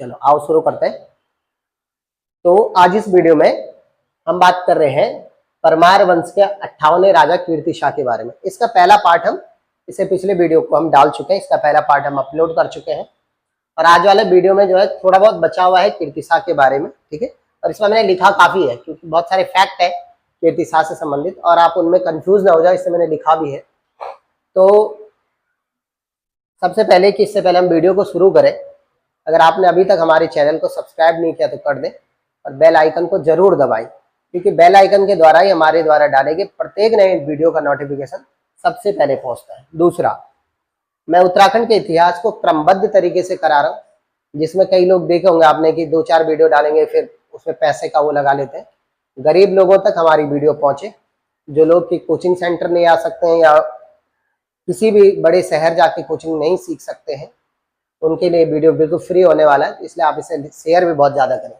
चलो आओ शुरू करते हैं। तो आज इस वीडियो में हम बात कर रहे हैं परमार वंश के 58वें राजा कीर्तिशाह के बारे में। इसका पहला पार्ट हम इससे पिछले वीडियो को हम डाल चुके हैं, इसका पहला पार्ट हम अपलोड कर चुके हैं और आज वाले वीडियो में जो है थोड़ा बहुत बचा हुआ है कीर्तिशाह के बारे में, ठीक है। और इसमें मैंने लिखा काफी है क्योंकि बहुत सारे फैक्ट है कीर्तिशाह से संबंधित और आप उनमें कंफ्यूज ना हो जाए, इससे मैंने लिखा भी है। तो सबसे पहले कि इससे पहले हम वीडियो को शुरू करें, अगर आपने अभी तक हमारे चैनल को सब्सक्राइब नहीं किया तो कर दें और बेल आइकन को जरूर दबाएं, क्योंकि बेल आइकन के द्वारा ही हमारे द्वारा डाले गए प्रत्येक नए वीडियो का नोटिफिकेशन सबसे पहले पहुंचता है। दूसरा, मैं उत्तराखंड के इतिहास को क्रमबद्ध तरीके से करा रहा हूँ, जिसमें कई लोग देखे होंगे आपने कि 2-4 वीडियो डालेंगे फिर उसमें पैसे का वो लगा लेते हैं। गरीब लोगों तक हमारी वीडियो पहुंचे, जो लोग कि कोचिंग सेंटर नहीं आ सकते हैं या किसी भी बड़े शहर जाके कोचिंग नहीं सीख सकते हैं, उनके लिए वीडियो बिल्कुल फ्री होने वाला है, इसलिए आप इसे शेयर भी बहुत ज्यादा करें।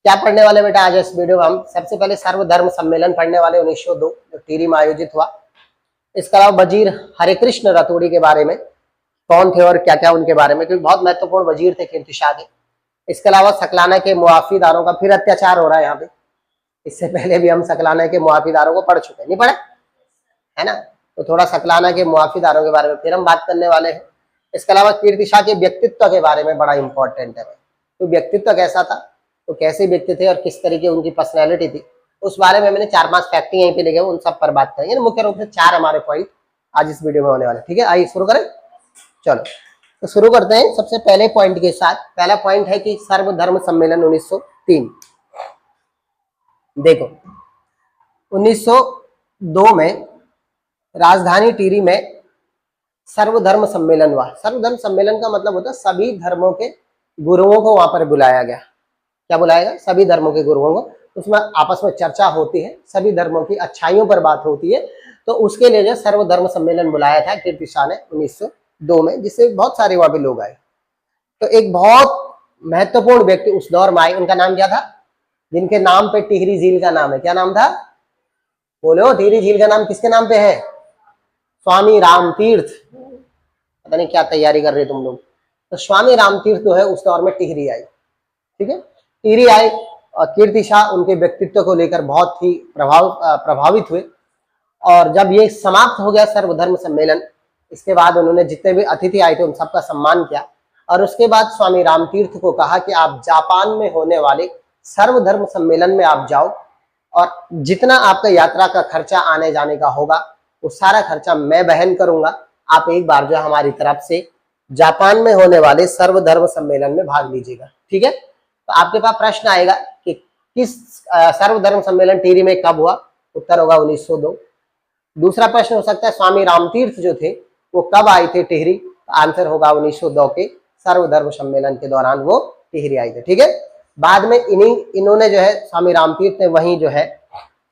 क्या पढ़ने वाले बेटा आज इस वीडियो में हम सबसे पहले सर्वधर्म सम्मेलन पढ़ने वाले 1902 जो टिहरी में आयोजित हुआ। इसके अलावा वजीर हरिकृष्ण रतूड़ी के बारे में, कौन थे और क्या क्या उनके बारे में, क्योंकि बहुत महत्वपूर्ण वजीर थे कीर्तिशाह के। इसके अलावा सकलाना के मुआफीदारों का फिर अत्याचार हो रहा है यहाँ पे, इससे पहले भी हम सकलाना के मुआफीदारों को पढ़ चुके हैं, नहीं पढ़े है ना। तो थोड़ा सकलाना के मुआफीदारों के बारे में फिर हम बात करने वाले हैं। इसके अलावा कीर्तिशाह के व्यक्तित्व के बारे में बड़ा इंपॉर्टेंट है, तो व्यक्तित्व कैसा था, तो कैसे व्यक्ति थे और किस तरीके उनकी पर्सनैलिटी थी, उस बारे में मैंने 4-5 फैक्ट यहीं पे लिखे, उन सब पर बात करेंगे। मुख्य रूप से 4 हमारे पॉइंट आज इस वीडियो में होने वाले, ठीक है। आइए शुरू करें। चलो तो शुरू करते हैं सबसे पहले पॉइंट के साथ। पहला पॉइंट है कि सर्वधर्म सम्मेलन 1903। देखो 1902 में राजधानी टिहरी में सर्वधर्म सम्मेलन हुआ। सर्वधर्म सम्मेलन का मतलब होता है सभी धर्मों के गुरुओं को वहां पर बुलाया गया। क्या बुलाया गया? सभी धर्मों के गुरुओं को। उसमें आपस में चर्चा होती है, सभी धर्मों की अच्छाइयों पर बात होती है, तो उसके लिए जो सर्वधर्म सम्मेलन बुलाया था कीर्तिशाह ने 1902 में, जिससे बहुत सारे वहां पे लोग आए। तो एक बहुत महत्वपूर्ण व्यक्ति उस दौर में आए, उनका नाम क्या था? जिनके नाम पे टिहरी झील का नाम है, क्या नाम था? बोलो, टिहरी झील का नाम किसके नाम पे है? स्वामी रामतीर्थ। पता नहीं क्या तैयारी कर रहे तुम लोग। तो स्वामी रामतीर्थ जो है उस दौर में टिहरी आई, ठीक है। टिहरी आए और कीर्तिशाह उनके व्यक्तित्व को लेकर बहुत ही प्रभावित हुए। और जब ये समाप्त हो गया सर्वधर्म सम्मेलन, इसके बाद उन्होंने जितने भी अतिथि आए थे उन सबका सम्मान किया और उसके बाद स्वामी रामतीर्थ को कहा कि आप जापान में होने वाले सर्वधर्म सम्मेलन में आप जाओ और जितना आपका यात्रा का खर्चा आने जाने का होगा वो सारा खर्चा मैं वहन करूंगा। आप एक बार जो हमारी तरफ से जापान में होने वाले सर्वधर्म सम्मेलन में भाग लीजिएगा, ठीक है। तो आपके पास प्रश्न आएगा कि किस सर्वधर्म सम्मेलन टिहरी में कब हुआ? उत्तर होगा 1902। दूसरा प्रश्न हो सकता है स्वामी रामतीर्थ जो थे वो कब आए थे टिहरी? तो आंसर होगा 1902 के सर्वधर्म सम्मेलन के दौरान वो टिहरी आए थे, ठीक है। बाद में इन्होंने जो है स्वामी रामतीर्थ ने वहीं जो है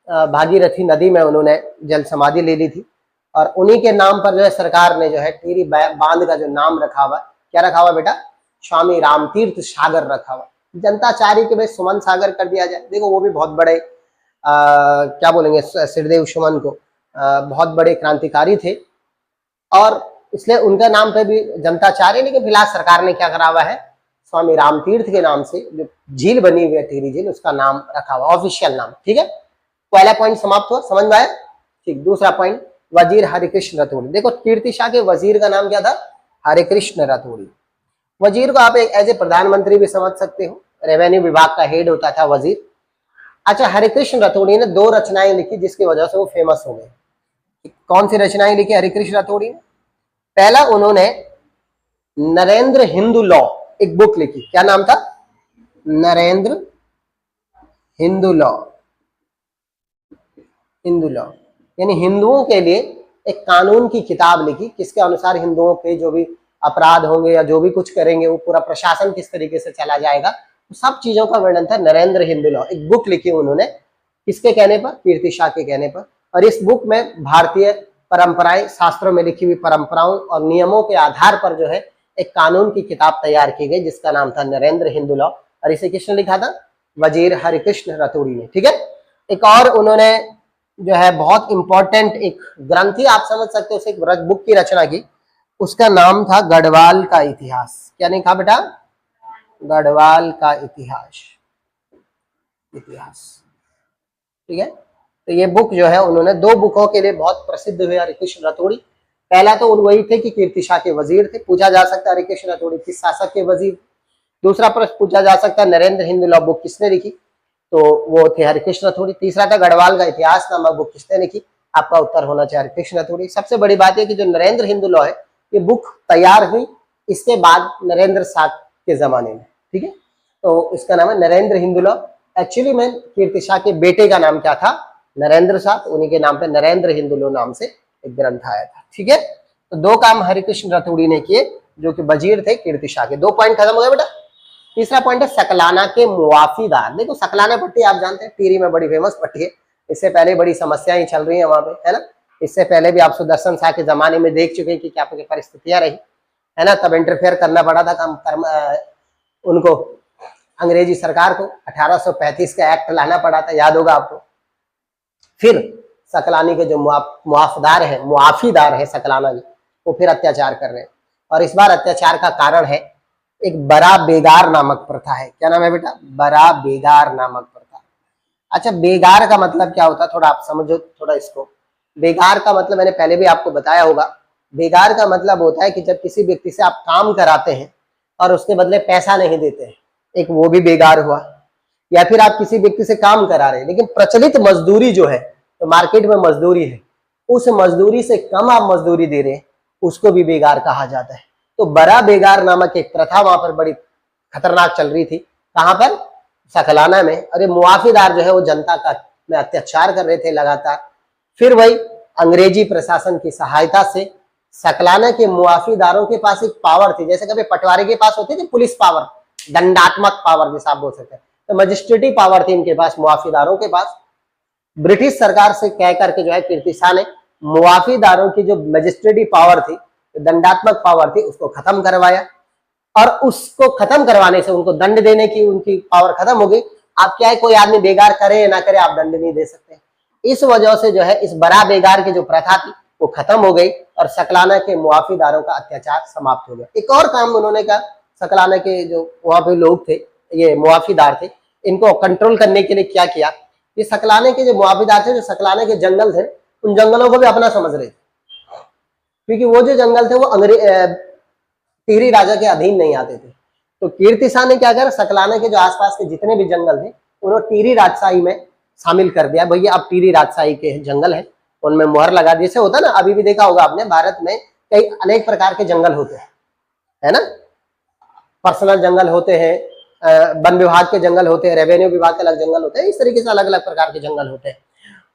भागीरथी नदी में उन्होंने जल समाधि ले ली थी और उन्हीं के नाम पर जो है सरकार ने जो है टिहरी बांध का जो नाम रखा हुआ, क्या रखा हुआ बेटा? स्वामी रामतीर्थ सागर रखा हुआ। जनता चाह रही कि भाई सुमन सागर कर दिया जाए। देखो वो भी बहुत बड़े क्या बोलेंगे, सिरदेव सुमन को बहुत बड़े क्रांतिकारी थे और इसलिए उनका नाम पे भी जनता चाह रही, लेकिन फिलहाल सरकार ने क्या करा हुआ है? स्वामी रामतीर्थ के नाम से जो झील बनी हुई है टिहरी झील, उसका नाम रखा हुआ, ऑफिशियल नाम, ठीक है। पहला पॉइंट समाप्त हुआ, समझ में आया? ठीक। दूसरा पॉइंट, वजीर हरिकृष्ण रतूड़ी। देखो कीर्तिशाह के वजीर का नाम क्या था? हरिकृष्ण रतूड़ी। वजीर को आप एज ए प्रधानमंत्री भी समझ सकते हो, रेवेन्यू विभाग का हेड होता था वजीर। अच्छा, हरिकृष्ण रतूड़ी ने 2 रचनाएं लिखी जिसकी वजह से वो फेमस हो गए। कौन सी रचनाएं लिखी हरिकृष्ण रतूड़ी ने? पहला, उन्होंने नरेंद्र हिंदू लॉ एक बुक लिखी। क्या नाम था? नरेंद्र हिंदू लॉ। हिंदू लॉ यानी हिंदुओं के लिए एक कानून की किताब लिखी, किसके अनुसार हिंदुओं के जो भी अपराध होंगे या जो भी कुछ करेंगे वो पूरा प्रशासन किस तरीके से चला जाएगा, तो सब चीजों का वर्णन था। नरेंद्र हिंदू लॉ एक बुक लिखी उन्होंने, किसके कहने पर? कीर्तिशाह के कहने पर। और इस बुक में भारतीय परंपराएं, शास्त्रों में लिखी हुई परंपराओं और नियमों के आधार पर जो है एक कानून की किताब तैयार की गई जिसका नाम था नरेंद्र हिंदू लॉ। और इसे किसने लिखा था? वजीर हरिकृष्ण रतूड़ी ने, ठीक है। एक और उन्होंने जो है बहुत इंपॉर्टेंट एक ग्रंथी आप समझ सकते हो, एक बुक की रचना की, उसका नाम था गढ़वाल का इतिहास। क्या नहीं कहा बेटा? गढ़वाल का इतिहास, ठीक है। तो ये बुक जो है उन्होंने 2 बुकों के लिए बहुत प्रसिद्ध हुए हरिकृष्ण रतोड़ी। पहला तो वही थे कि कीर्ति शाह के वजीर थे, पूछा जा सकता है हरिकृष्ण रतोड़ी किस शासक के वजीर। दूसरा प्रश्न पूछा जा सकता है नरेंद्र हिंदू लॉ बुक किसने लिखी, तो वो थे हरिकृष्ण रतोड़ी। तीसरा था गढ़वाल का इतिहास नामक बुक किसने लिखी, आपका उत्तर होना चाहिए हरिकृष्ण रतोड़ी। सबसे बड़ी बात है कि जो नरेंद्र हिंदू लॉ है ये बुक तैयार हुई इसके बाद नरेंद्र शाह के जमाने में, ठीक है। तो इसका नाम है नरेंद्र हिंदू लॉ। एक्चुअली में कीर्ति शाह के बेटे का नाम क्या था, नरेंद्र शाह, तो उन्हीं के नाम पे नरेंद्र हिंदू लॉ नाम से एक ग्रंथ आया था, ठीक है। तो 2 काम हरिकृष्ण रतोड़ी ने किए जो कि वजीर थे कीर्ति शाह के। 2 पॉइंट खत्म हो गए बेटा। तीसरा पॉइंट है सकलाना के मुआफीदार। देखो सकलाना पट्टी आप जानते हैं टिहरी में बड़ी फेमस पट्टी है, इससे पहले बड़ी समस्याएं चल रही है वहां पे, है ना। इससे पहले भी आप सुदर्शन शाह के जमाने में देख चुके हैं कि क्या परिस्थितियां रही, है ना। तब इंटरफेयर करना पड़ा था उनको, अंग्रेजी सरकार को 1835 का एक्ट लाना पड़ा था, याद होगा आपको। फिर सकलानी के जो मुआफीदार है सकलाना के, वो फिर अत्याचार कर रहे हैं। और इस बार अत्याचार का कारण है एक बड़ा बेगार नामक प्रथा है। क्या नाम है बेटा, बड़ा बेगार नामक प्रथा। अच्छा, बेगार का मतलब क्या होता है थोड़ा आप समझो थोड़ा इसको। बेगार का मतलब मैंने पहले भी आपको बताया होगा, बेगार का मतलब होता है कि जब किसी व्यक्ति से आप काम कराते हैं और उसके बदले पैसा नहीं देते हैं, एक वो भी बेगार हुआ। या फिर आप किसी व्यक्ति से काम करा रहे हैं लेकिन प्रचलित मजदूरी जो है, तो मार्केट में मजदूरी है, उस मजदूरी से कम आप मजदूरी दे रहे हैं, उसको भी बेगार कहा जाता है। तो बड़ा बेगार नामक एक प्रथा वहां पर बड़ी खतरनाक चल रही थी। कहां पर, सकलाना में। अरे मुआफीदार जो है वो जनता का में अत्याचार कर रहे थे लगातार। फिर वही अंग्रेजी प्रशासन की सहायता से सकलाना के मुआफीदारों के पास एक पावर थी, जैसे कभी पटवारी के पास होती थी पुलिस पावर, दंडात्मक पावर जैसा आप बोल सकते हैं, तो मजिस्ट्रेटी पावर थी इनके पास, मुआफीदारों के पास। ब्रिटिश सरकार से कह करके जो है कीर्ति शाह ने मुआफीदारों की जो मजिस्ट्रेटी पावर थी, दंडात्मक पावर थी, उसको खत्म करवाया। और उसको खत्म करवाने से उनको दंड देने की उनकी पावर खत्म हो गई। आप क्या है, कोई आदमी बेगार करे या ना करे, आप दंड नहीं दे सकते। इस वजह से जो है इस बड़ा बेगार की जो प्रथा थी वो खत्म हो गई और सकलाना के मुआफीदारों का अत्याचार समाप्त हो गया। एक और काम उन्होंने कहा, सकलाना के जो वहां पे लोग थे, ये मुआफीदार थे, इनको कंट्रोल करने के लिए क्या किया, ये सकलाने के जो मुआफीदार थे, जो सकलाने के जंगल थे, उन जंगलों को भी अपना समझ रहे थे, क्योंकि वो जो जंगल थे वो टिहरी राजा के अधीन नहीं आते थे। तो कीर्ति शाह ने क्या करा, सकलाना के जो आसपास के जितने भी जंगल थे उन्होंने टिहरी राजशाही में शामिल कर दिया। भैया अब टिहरी राजशाही के जंगल है, उनमें मोहर लगा दी। जैसे होता है ना, अभी भी देखा होगा आपने, भारत में कई अनेक प्रकार के जंगल होते हैं, है ना। पर्सनल जंगल होते हैं, वन विभाग के जंगल होते हैं, रेवेन्यू विभाग के अलग जंगल होते हैं, इस तरीके से अलग अलग प्रकार के जंगल होते हैं।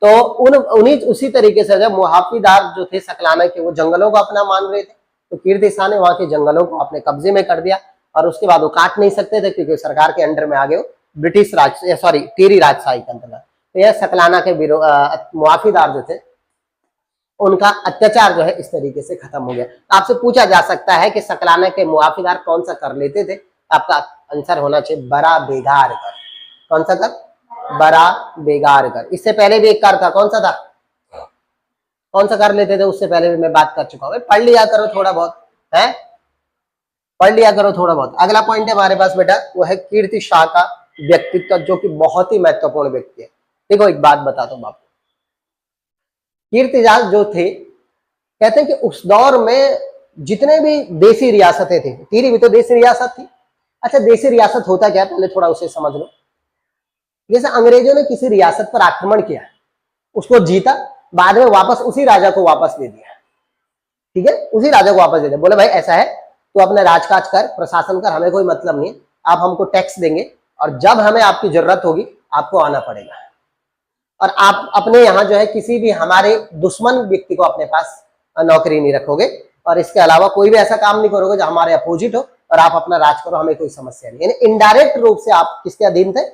तो उसी तरीके से जब मुआफीदार जो थे सकलाना के, वो जंगलों को अपना मान रहे थे, तो कीर्ति शाह ने वहां के जंगलों को अपने कब्जे में कर दिया। और उसके बाद वो काट नहीं सकते थे क्योंकि सरकार के अंडर में आ गए, ब्रिटिश टिहरी राजशाही के अंतर्गत। तो यह सकलाना के मुआफीदार जो थे उनका अत्याचार जो है इस तरीके से खत्म हो गया। तो आपसे पूछा जा सकता है कि सकलाना के मुआफीदार कौन सा कर लेते थे, आपका आंसर होना चाहिए बड़ा बेगार कर। कौन सा कर, बड़ा बेगार कर। इससे पहले भी एक कर था, कौन सा था, कौन सा कर लेते थे, उससे पहले भी मैं बात कर चुका हूं। पढ़ लिया करो थोड़ा बहुत, है पढ़ लिया करो थोड़ा बहुत। अगला पॉइंट है हमारे पास बेटा, वो है कीर्ति शाह का व्यक्तित्व, जो कि बहुत ही महत्वपूर्ण व्यक्ति है। देखो एक बात बताता हूं आपको, कीर्ति शाह जो थे, कहते हैं कि उस दौर में जितने भी देसी रियासतें थी, टिहरी भी तो देसी रियासत थी। अच्छा, देसी रियासत होता क्या, पहले थोड़ा उसे समझ लो। जैसे अंग्रेजों ने किसी रियासत पर आक्रमण किया, उसको जीता, बाद में वापस उसी राजा को वापस दे दिया, ठीक है, उसी राजा को वापस दे दिया। बोले भाई ऐसा है, तो अपने राजकाज कर, प्रशासन कर, हमें कोई मतलब नहीं, आप हमको टैक्स देंगे और जब हमें आपकी जरूरत होगी आपको आना पड़ेगा। और आप अपने यहाँ जो है किसी भी हमारे दुश्मन व्यक्ति को अपने पास नौकरी नहीं रखोगे, और इसके अलावा कोई भी ऐसा काम नहीं करोगे जो हमारे अपोजिट हो, और आप अपना राज करो, हमें कोई समस्या नहीं। यानी इनडायरेक्ट रूप से आप किसके अधीन थे,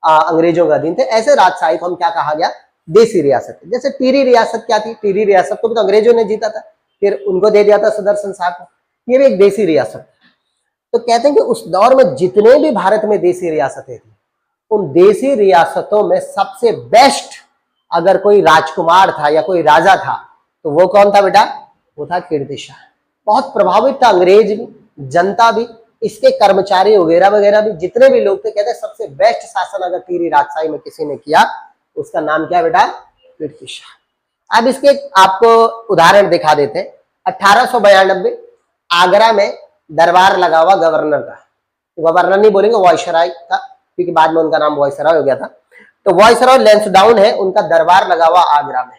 अंग्रेजों के अधीन थे। ऐसे राजशाही को हम क्या कहा गया, देसी रियासत। जैसे टिहरी रियासत क्या थी, टिहरी रियासत को भी तो अंग्रेजों ने जीता था, फिर उनको दे दिया था सुदर्शन शाह को, ये भी एक देसी रियासत। तो कहते हैं कि उस दौर में जितने भी भारत में देसी रियासतें थी, उन देसी रियासतों में सबसे बेस्ट अगर कोई राजकुमार था या कोई राजा था, तो वो कौन था बेटा, वो था कीर्ति शाह। बहुत प्रभावित था अंग्रेज भी, जनता भी, इसके कर्मचारी वगैरह वगैरह भी जितने भी लोग थे, कहते हैं सबसे बेस्ट शासन अगर टिहरी राजशाही में किसी ने किया उसका नाम क्या बेटा, कीर्ति शाह। अब इसके आपको उदाहरण दिखा देते हैं। 1892 आगरा में दरबार लगा हुआ गवर्नर का, गवर्नर नहीं बोलेंगे, वायसराय का, क्योंकि बाद में उनका नाम वायसराय हो गया था। तो वायसराय लैंसडाउन है, उनका दरबार लगा हुआ आगरा में।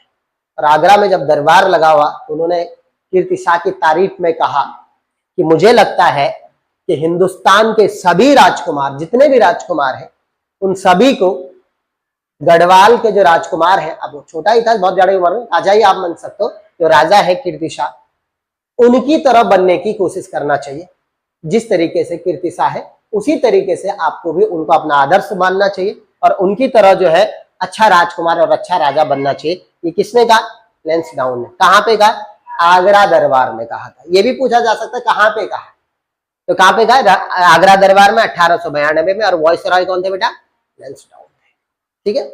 और आगरा में जब दरबार लगा हुआ तो उन्होंने कीर्ति शाह की तारीफ में कहा कि मुझे लगता है कि हिंदुस्तान के सभी राजकुमार, जितने भी राजकुमार हैं, उन सभी को गढ़वाल के जो राजकुमार हैं, अब वो छोटा ही था, बहुत ज्यादा उम्र में, राजा ही आप मान सकते हो, जो राजा है कीर्ति शाह, उनकी तरह बनने की कोशिश करना चाहिए। जिस तरीके से कीर्ति शाह है उसी तरीके से आपको भी उनको अपना आदर्श मानना चाहिए और उनकी तरह जो है अच्छा राजकुमार और अच्छा राजा बनना चाहिए। ये किसने कहा, लैंसडाउन ने। कहां पे कहा, आगरा दरबार में कहा था। ये भी पूछा जा सकता है कहां पे कहा, तो कहां पे कहा, आगरा दरबार में 1892 में। और वायसराय कौन थे बेटा, लैंसडाउन थे। ठीक है।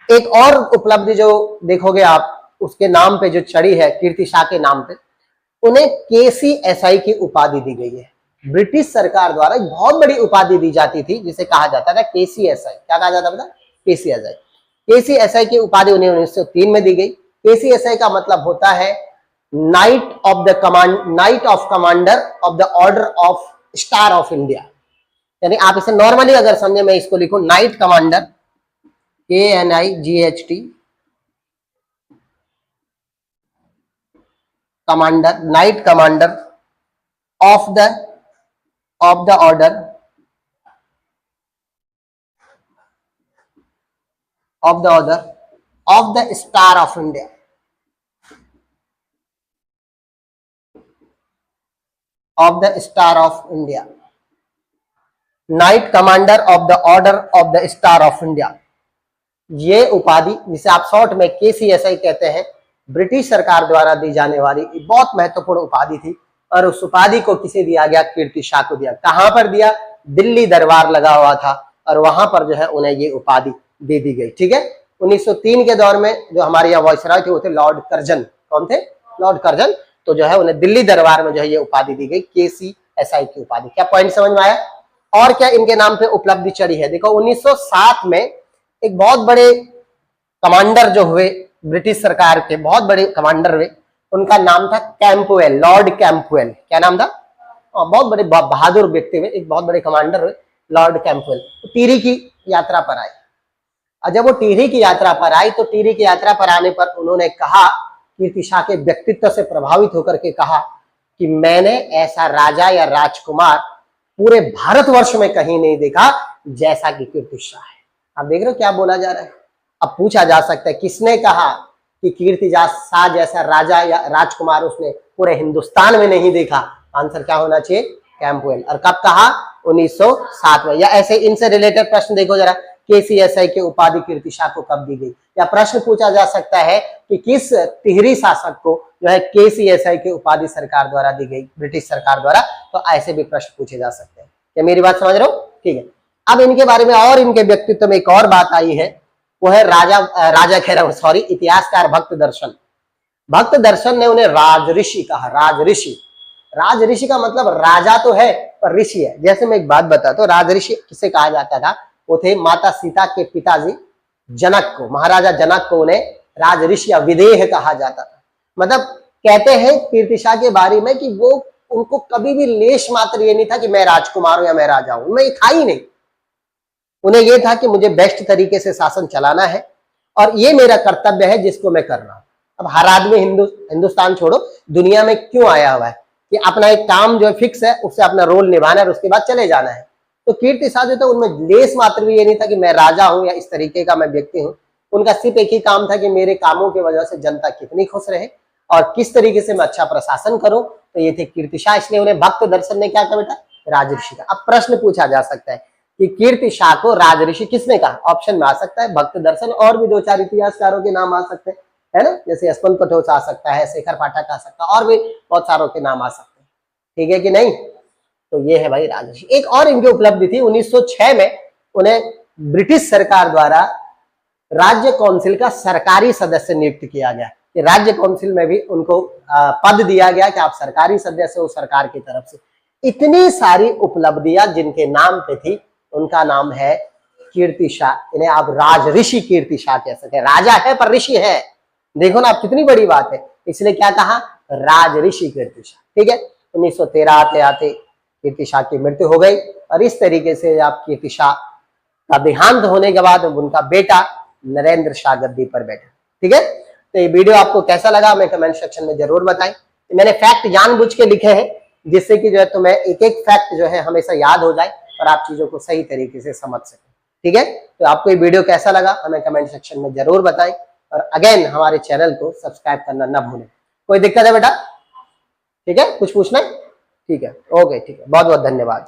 एक और उपलब्धि जो देखोगे आप, उसके नाम पे जो चढ़ी है कीर्ति शाह के नाम पे, उन्हें KCSI की उपाधि दी गई है। ब्रिटिश सरकार द्वारा एक बहुत बड़ी उपाधि दी जाती थी जिसे कहा जाता था KCSI। क्या कहा जाता था, KCSI। KCSI की उपाधि उन्हें 1903 में दी गई। KCSI का मतलब होता है night of commander of the order of star of India. यानी आप इसे नॉर्मली अगर समझे, मैं इसको लिखूं night commander, KNIGHT commander, night commander of the order of the star of India. Of the star of India, night commander of the order of the star of India. ये उपाधि, जिसे आप शॉर्ट में KCSI कहते हैं, British सरकार द्वारा दी जाने वाली बहुत महत्वपूर्ण उपाधि थी। और उस उपाधि को किसे दिया गया, कीर्ति शाह को दिया। कहां पर दिया, दिल्ली दरबार लगा हुआ था और वहां पर जो है उन्हें ये उपाधि दे दी गई। ठीक है। 1903 के दौर में जो हमारे यहाँ वायसराय थे वो थे लॉर्ड कर्जन। कौन थे, लॉर्ड कर्जन। तो जो है उन्हें दिल्ली दरबार में जो है ये उपाधि दी गई, KCSI की उपाधि। क्या पॉइंट समझ में आया। और क्या इनके नाम पे उपलब्धि चढ़ी है, देखो 1907 में एक बहुत बड़े कमांडर जो हुए, ब्रिटिश सरकार के बहुत बड़े कमांडर हुए, उनका नाम था कैंपवेल, लॉर्ड कैंपवेल। क्या नाम था, बहुत बड़े बहादुर व्यक्ति हुए, एक बहुत बड़े कमांडर हुए लॉर्ड कैंपवेल। तो टिहरी की यात्रा पर आए। और जब वो टिहरी की यात्रा पर आई तो टिहरी की यात्रा पर आने पर उन्होंने कहा, कीर्ति शाह के व्यक्तित्व से प्रभावित होकर के कहा कि मैंने ऐसा राजा या राजकुमार पूरे भारतवर्ष में कहीं नहीं देखा जैसा कि कीर्ति शाह है। आप देख रहे हो क्या बोला जा रहा है। अब पूछा जा सकता है किसने कहा कि कीर्ति शाह जैसा राजा या राजकुमार उसने पूरे हिंदुस्तान में नहीं देखा। आंसर क्या होना चाहिए, कैंपवेल। और कब कहा, 1907 में। या ऐसे इनसे रिलेटेड प्रश्न देखो जरा, KCSI की उपाधि कीर्ति शाह को कब दी गई। या प्रश्न पूछा जा सकता है कि किस टिहरी शासक को जो है KCSI की उपाधि सरकार द्वारा दी गई, ब्रिटिश सरकार द्वारा। तो ऐसे भी प्रश्न पूछे जा सकते हैं। क्या मेरी बात समझ रहे हो, ठीक है। अब इनके बारे में और इनके व्यक्तित्व में एक और बात आई है, वो है राजा कह रहा हूं, सॉरी, इतिहासकार भक्त दर्शन। भक्त दर्शन ने उन्हें राजऋषि कहा। राजऋषि का मतलब राजा तो है पर ऋषि है। जैसे मैं एक बात बताता हूं, राजऋषि किसे कहा जाता था, वो थे माता सीता के पिताजी जनक को, महाराजा जनक को उन्हें राजऋषि या विदेह कहा जाता था। मतलब कहते हैं कीर्ति शाह के बारे में कि वो, उनको कभी भी लेश मात्र ये नहीं था कि मैं राजकुमार हूं या मैं राजा हूं, उनमें ये था ही नहीं। उन्हें यह था कि मुझे बेस्ट तरीके से शासन चलाना है और ये मेरा कर्तव्य है जिसको मैं कर रहा हूं। अब हर आदमी हिंदुस्तान छोड़ो दुनिया में क्यों आया हुआ है कि अपना एक काम जो है फिक्स है, उससे अपना रोल निभाना है और उसके बाद चले जाना है। तो कीर्ति शाह जो था उनमें लेस मात्र भी ये नहीं था कि मैं राजा हूं या इस तरीके का मैं व्यक्ति हूं। उनका सिर्फ एक ही काम था कि मेरे कामों की वजह से जनता कितनी खुश रहे और किस तरीके से मैं अच्छा प्रशासन करूं। तो ये थे कीर्ति शाह, इसलिए उन्हें भक्त दर्शन ने क्या कहा बेटा, राजऋषि का। अब प्रश्न पूछा जा सकता है कि कीर्ति शाह को राजऋषि किसने कहा। ऑप्शन में आ सकता है भक्त दर्शन, और भी दो चार इतिहासकारों के नाम आ सकते हैं, है ना, जैसे यशवंत कठोच आ सकता है, शेखर पाठक आ सकता है, और भी बहुत सारों के नाम आ सकते हैं। ठीक है कि नहीं। तो ये है भाई राजऋषि। एक और इनकी उपलब्धि थी, 1906 में उन्हें ब्रिटिश सरकार द्वारा राज्य काउंसिल का सरकारी सदस्य नियुक्त किया गया। राज्य काउंसिल में भी उनको पद दिया गया कि आप सरकारी सदस्य हो सरकार की तरफ से। इतनी सारी उपलब्धियां जिनके नाम पे थी, उनका नाम है कीर्ति शाह। इन्हें आप राज ऋषि कीर्ति शाह कह सकते हैं। राजा है पर ऋषि है, देखो ना आप कितनी बड़ी बात है, इसलिए क्या कहा, राज ऋषि कीर्ति शाह। ठीक है, 1913 आते आते कीर्ति शाह की मृत्यु हो गई, और इस तरीके से आप कीर्ति शाह का देहांत होने के बाद उनका बेटा नरेंद्र शाह गद्दी पर बैठे। ठीक है, तो ये वीडियो आपको कैसा लगा हमें कमेंट सेक्शन में जरूर बताएं। मैंने फैक्ट जानबूझ के लिखे हैं, जिससे कि जो है तुम्हें एक एक फैक्ट जो है हमेशा याद हो जाए और आप चीजों को सही तरीके से समझ सकें। ठीक है, तो आपको ये वीडियो कैसा लगा हमें कमेंट सेक्शन में जरूर बताएं, और अगेन हमारे चैनल को सब्सक्राइब करना ना भूलें। कोई दिक्कत है बेटा? ठीक है, कुछ पूछना है? ठीक है, ओके, ठीक है, बहुत बहुत धन्यवाद।